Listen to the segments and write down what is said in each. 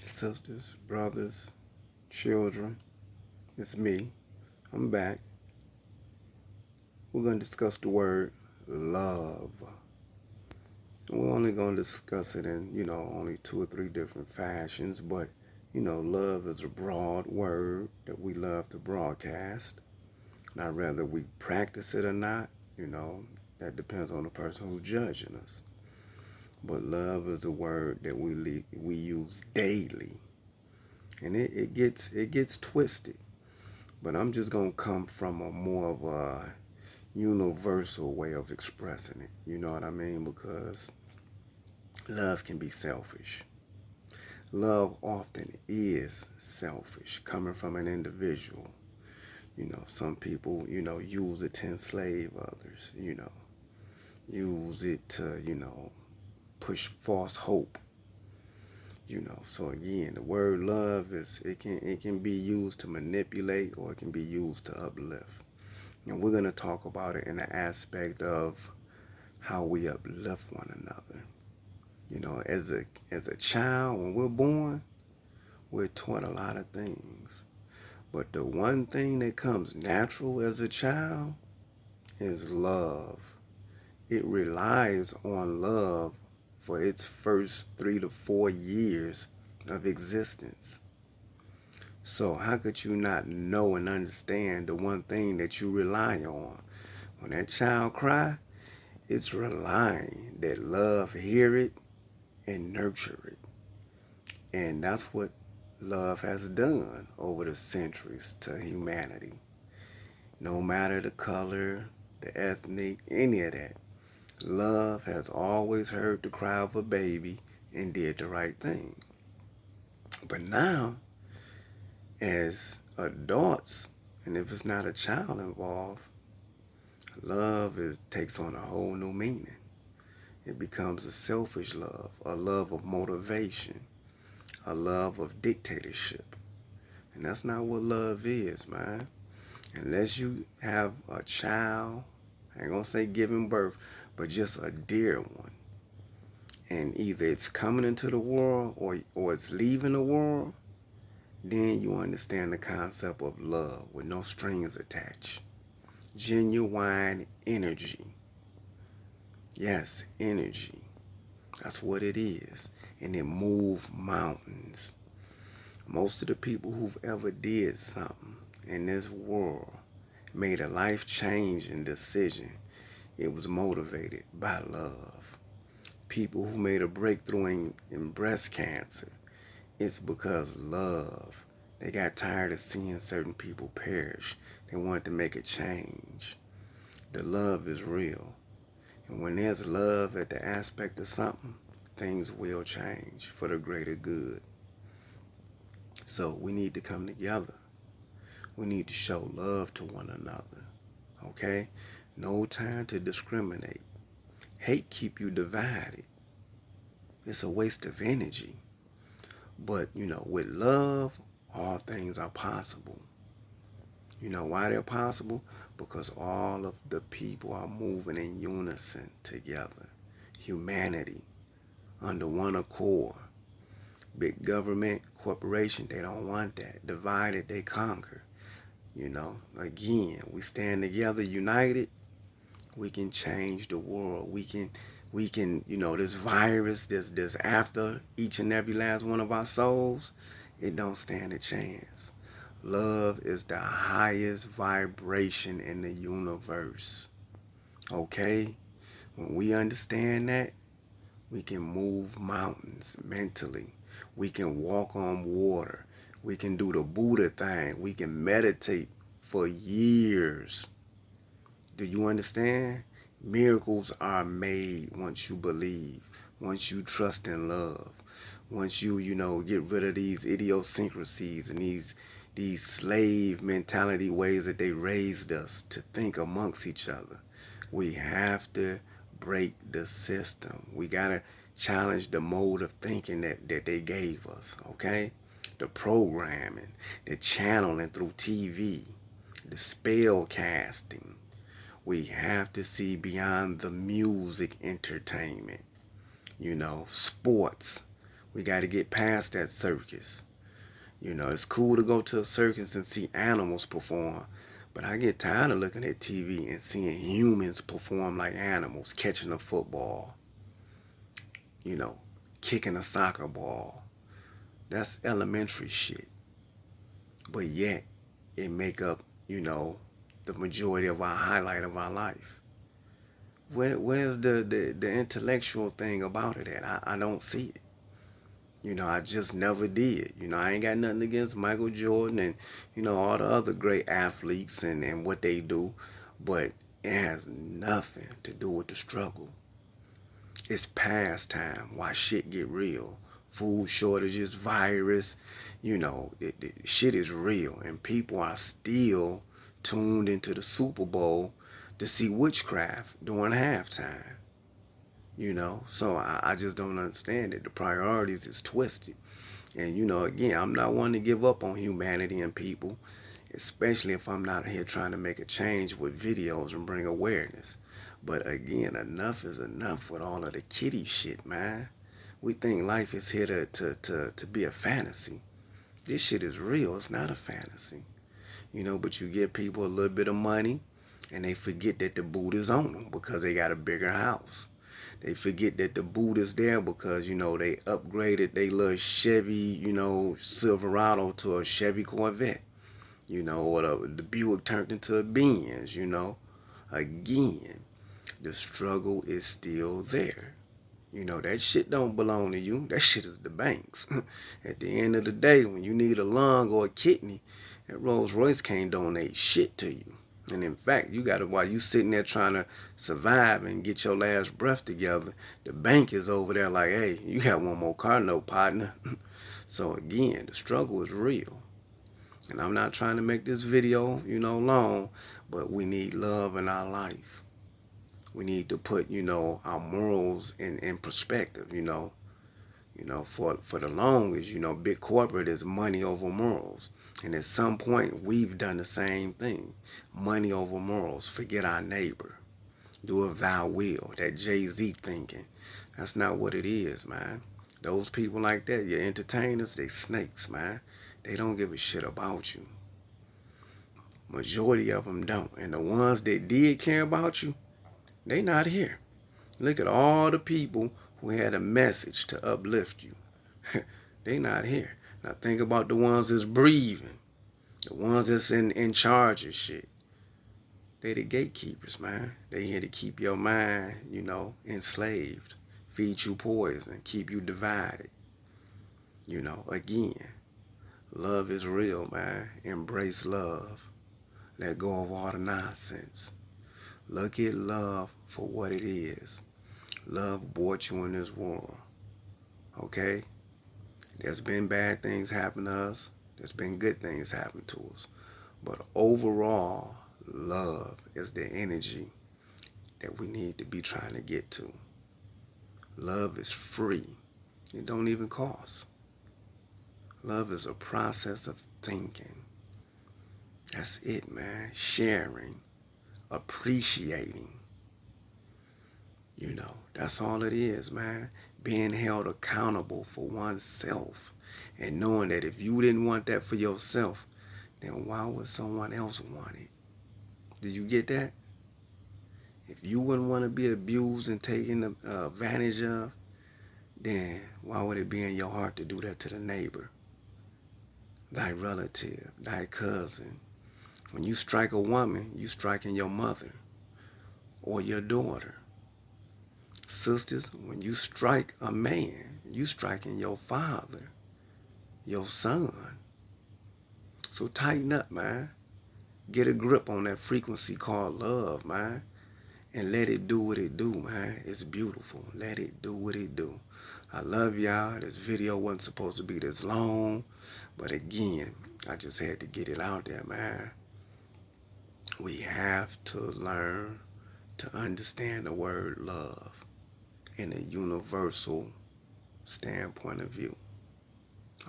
sisters, brothers, children. It's me. I'm back. We're going to discuss the word love. And we're only going to discuss it in, only two or three different fashions, but, love is a broad word that we love to broadcast. Now, whether we practice it or not, that depends on the person who's judging us. But love is a word that we use daily, and it gets twisted. But I'm just gonna come from a more of a universal way of expressing it. You know what I mean? Because love can be selfish. Love often is selfish, coming from an individual. Some people, use it to enslave others. Use it to, push false hope. So again, the word love it can be used to manipulate, or it can be used to uplift. And we're going to talk about it in the aspect of how we uplift one another. As a child, when we're born, we're taught a lot of things. But the one thing that comes natural as a child is love. It relies on love for its first 3 to 4 years of existence. So how could you not know and understand the one thing that you rely on? When that child cry, it's relying that love hear it and nurture it. And that's what love has done over the centuries to humanity. No matter the color, the ethnic, any of that. Love has always heard the cry of a baby and did the right thing. But now, as adults, and if it's not a child involved, love takes on a whole new meaning. It becomes a selfish love, a love of motivation, a love of dictatorship. And that's not what love is, man. Unless you have a child, I ain't gonna say giving birth, but just a dear one. And either it's coming into the world or it's leaving the world, then you understand the concept of love with no strings attached. Genuine energy. Yes, energy. That's what it is. And it moves mountains. Most of the people who've ever did something in this world made a life-changing decision. It was motivated by love. People who made a breakthrough in breast cancer, it's because love. They got tired of seeing certain people perish. They wanted to make a change. The love is real. And when there's love at the aspect of something, things will change for the greater good. So we need to come together. We need to show love to one another. Okay? No time to discriminate. Hate keep you divided. It's a waste of energy. But, with love, all things are possible. You know why they're possible? Because all of the people are moving in unison together. Humanity, under one accord. Big government, corporation, they don't want that. Divided, they conquer. Again, we stand together, united, we can change the world. We can, this virus, this after each and every last one of our souls, it don't stand a chance. Love is the highest vibration in the universe. Okay? When we understand that, we can move mountains mentally. We can walk on water. We can do the Buddha thing. We can meditate for years. Do you understand? Miracles are made once you believe, once you trust in love, once you, get rid of these idiosyncrasies and these slave mentality ways that they raised us to think amongst each other. We have to break the system. We got to challenge the mode of thinking that they gave us, okay? The programming, the channeling through TV, the spell casting. We have to see beyond the music entertainment, sports. We got to get past that circus. You know, it's cool to go to a circus and see animals perform, but I get tired of looking at TV and seeing humans perform like animals, catching a football, you know, kicking a soccer ball. That's elementary shit. But yet, it make up, you know, the majority of our highlight of our life. Where's the intellectual thing about it at? I don't see it. You know, I just never did. You know, I ain't got nothing against Michael Jordan and, you know, all the other great athletes and what they do, but it has nothing to do with the struggle. It's pastime. Why shit get real. Food shortages, virus, you know, shit is real. And people are still tuned into the Super Bowl to see witchcraft during halftime. You know, so I just don't understand it. The priorities is twisted. And, you know, again, I'm not one to give up on humanity and people, especially if I'm not here trying to make a change with videos and bring awareness. But again, enough is enough with all of the kitty shit, man. We think life is here to be a fantasy. This shit is real. It's not a fantasy. You know, but you give people a little bit of money and they forget that the boot is on them because they got a bigger house. They forget that the boot is there because, you know, they upgraded their little Chevy, you know, Silverado to a Chevy Corvette. You know, or the Buick turned into a Benz, you know. Again, the struggle is still there. You know, that shit don't belong to you. That shit is the bank's. At the end of the day, when you need a lung or a kidney, that Rolls Royce can't donate shit to you. And in fact, you got to, while you sitting there trying to survive and get your last breath together, the bank is over there like, hey, you got one more car note, partner. So again, the struggle is real. And I'm not trying to make this video, you know, long, but we need love in our life. We need to put, you know, our morals in perspective, you know. You know, for the longest, you know, big corporate is money over morals. And at some point, we've done the same thing. Money over morals. Forget our neighbor. Do of thy will. That Jay-Z thinking. That's not what it is, man. Those people like that, your entertainers, they snakes, man. They don't give a shit about you. Majority of them don't. And the ones that did care about you, they not here. Look at all the people who had a message to uplift you. They not here. Now think about the ones that's breathing. The ones that's in charge of shit. They the gatekeepers, man. They here to keep your mind, you know, enslaved. Feed you poison. Keep you divided. You know, again, love is real, man. Embrace love. Let go of all the nonsense. Look at love for what it is. Love brought you in this world. Okay? There's been bad things happen to us. There's been good things happen to us. But overall, love is the energy that we need to be trying to get to. Love is free. It don't even cost. Love is a process of thinking. That's it, man. Sharing. Appreciating. You know, that's all it is, man. Being held accountable for oneself. And knowing that if you didn't want that for yourself, then why would someone else want it? Did you get that? If you wouldn't want to be abused and taken advantage of, then why would it be in your heart to do that to the neighbor, thy relative, thy cousin? When you strike a woman, you striking your mother or your daughter. Sisters, when you strike a man, you striking your father, your son. So tighten up, man. Get a grip on that frequency called love, man. And let it do what it do, man. It's beautiful. Let it do what it do. I love y'all. This video wasn't supposed to be this long. But again, I just had to get it out there, man. We have to learn to understand the word love in a universal standpoint of view.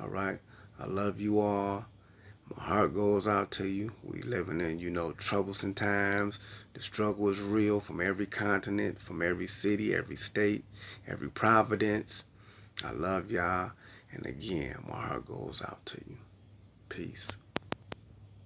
All right? I love you all. My heart goes out to you. We living in, you know, troublesome times. The struggle is real from every continent, from every city, every state, every providence. I love y'all. And again, my heart goes out to you. Peace.